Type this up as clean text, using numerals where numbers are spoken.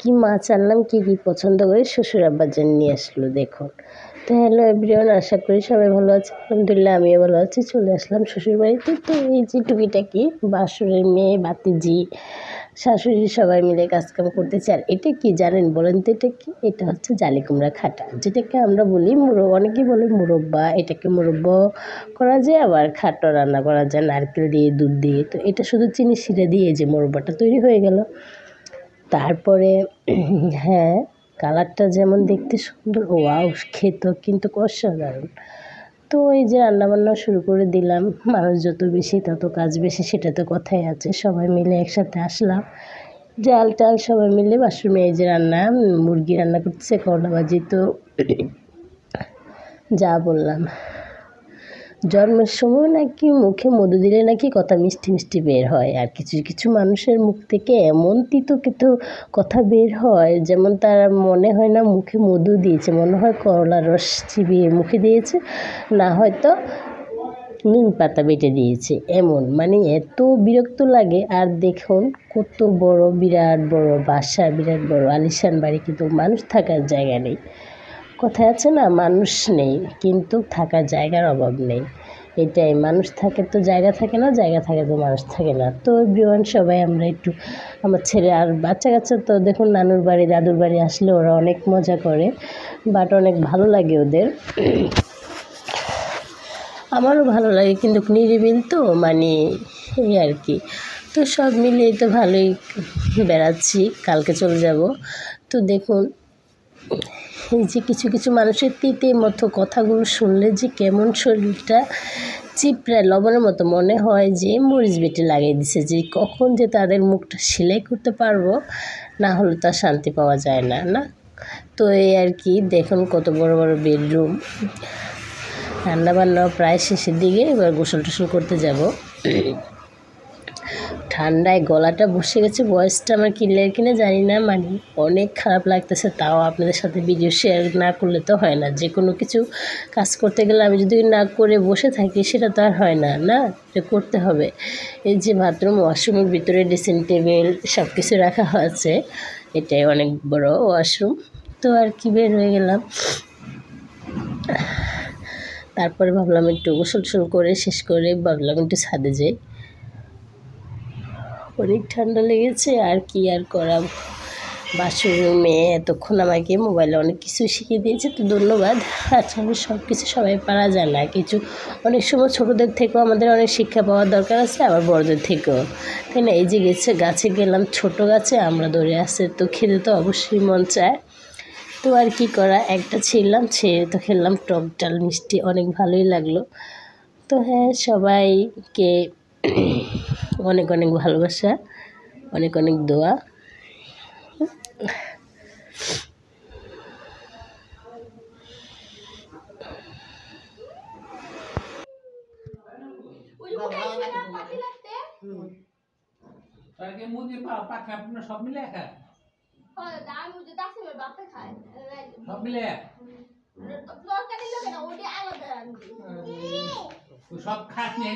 কি মাছ আনলাম, কি পছন্দ করে শ্বশুর আব্বার জন্য নিয়ে আসলো দেখুন। তো হ্যালো এভরিওয়ান, আশা করি সবাই ভালো আছে। আলহামদুলিল্লাহ আমিও ভালো আছি। চলে আসলাম শ্বশুরবাড়িতে। তো এই যে টুকিটাকি বাসুরের মেয়ে, ভাতিজি, শাশুড়ি সবাই মিলে কাজকাম করতেছে। আর এটা কি জানেন, বলেন তো এটা কি? এটা হচ্ছে জালি কুমড়া খাটা, যেটাকে আমরা বলি অনেকেই বলে মুরব্বা। এটাকে মুরব্বা করা যায়, আবার খাটো রান্না করা যায় নারকেল দিয়ে, দুধ দিয়ে। তো এটা শুধু চিনি শিরা দিয়ে যে মুরব্বাটা তৈরি হয়ে গেল। তারপরে হ্যাঁ, কালারটা যেমন দেখতে সুন্দর, ওয়াও, খেতেও কিন্তু অসাধারণ। তো এই যে রান্নাবান্না শুরু করে দিলাম। মানুষ যত বেশি তত কাজ বেশি, সেটা তো কথাই আছে। সবাই মিলে একসাথে আসলাম, ডাল টাল সবাই মিলে। বাসুর মেয়ে যে রান্না, মুরগি রান্না করতেছে, করলা ভাজি। তো যা বললাম, জন্মের সময় নাকি মুখে মধু দিলে নাকি কথা মিষ্টি মিষ্টি বের হয়। আর কিছু কিছু মানুষের মুখ থেকে এমন তিতো কথা বের হয়, যেমন তার মনে হয় না মুখে মধু দিয়েছে, মনে হয় করলার রস চিবিয়ে মুখে দিয়েছে, না হয়তো নিম পাতা বেটে দিয়েছে। এমন মানে এত বিরক্ত লাগে। আর দেখুন কত বড়, বিরাট বড় বাসা, বিরাট বড় আলিশান বাড়ি, কিন্তু মানুষ থাকার জায়গা নেই। কথায় আছে না, মানুষ নেই কিন্তু থাকার জায়গার অভাব নেই। এটাই, মানুষ থাকে তো জায়গা থাকে না, জায়গা থাকে তো মানুষ থাকে না। তো এভরিওয়ান সবাই আমরা একটু, আমার ছেলে আর বাচ্চা কাচ্চা তো দেখুন নানুর বাড়ি দাদুর বাড়ি আসলে ওরা অনেক মজা করে, বাট অনেক ভালো লাগে ওদের। আমারও ভালো লাগে, কিন্তু নিরিবিল তো মানে এই আর কি। তো সব মিলিয়ে তো ভালোই বেড়াচ্ছি, কালকে চলে যাব। তো দেখুন এই যে কিছু মানুষের তিতের মতো কথাগুলো শুনলে যে কেমন শরীরটা চিপড়ায়, লবণের মতো মনে হয় যে মরিচ বেটে লাগিয়ে দিছে, যে কখন যে তাদের মুখটা সেলাই করতে পারবো, না হলে তার শান্তি পাওয়া যায় না। না, তো এই আর কি। দেখুন কত বড় বড় বেডরুম। রান্নাবান্নাও প্রায় শেষের দিকে, এবার গোসল টোসল করতে যাব। ঠান্ডায় গলাটা বসে গেছে, ভয়েসটা আমার ক্লিয়ার কিনা জানি না, মানে অনেক খারাপ লাগতেছে। তাও আপনাদের সাথে ভিডিও শেয়ার না করলে তো হয় না। যে কোনো কিছু কাজ করতে গেলে আমি যদি না করে বসে থাকি, সেটা তো আর হয় না, না, এটা করতে হবে। এই যে বাথরুম, ওয়াশরুমের ভিতরে ড্রেসিং টেবিল সব কিছু রাখা হয়েছে, এটাই অনেক বড় ওয়াশরুম। তো আর কি, বের হয়ে গেলাম। তারপরে ভাবলাম একটু গোসল টোসল করে শেষ করে ভাবলাম একটু ছাদে যাই, অনেক ঠান্ডা লেগেছে। আর কি আর করা, বাসুর মেয়ে এতক্ষণ আমাকে মোবাইলে অনেক কিছু শিখিয়ে দিয়েছে, তো ধন্যবাদ। আসলে সব কিছু সবাই পারা যায় না, কিছু অনেক সময় ছোটোদের থেকেও আমাদের অনেক শিক্ষা পাওয়ার দরকার আছে, আবার বড়দের থেকেও, তাই না? এই যে গাছে গেলাম, ছোট গাছে আমরা ধরে আসছে, তো খেতে তো অবশ্যই মন চায়। তো আর কি করা, একটা ছিঁড়লাম, ছেড়ে তো খেলাম, টক ডাল মিষ্টি অনেক ভালোই লাগলো। তো হ্যাঁ, সবাইকে অনেক অনেক ভালোবাসা, অনেক অনেক দোয়া। সব মিলে সব খাস নিয়ে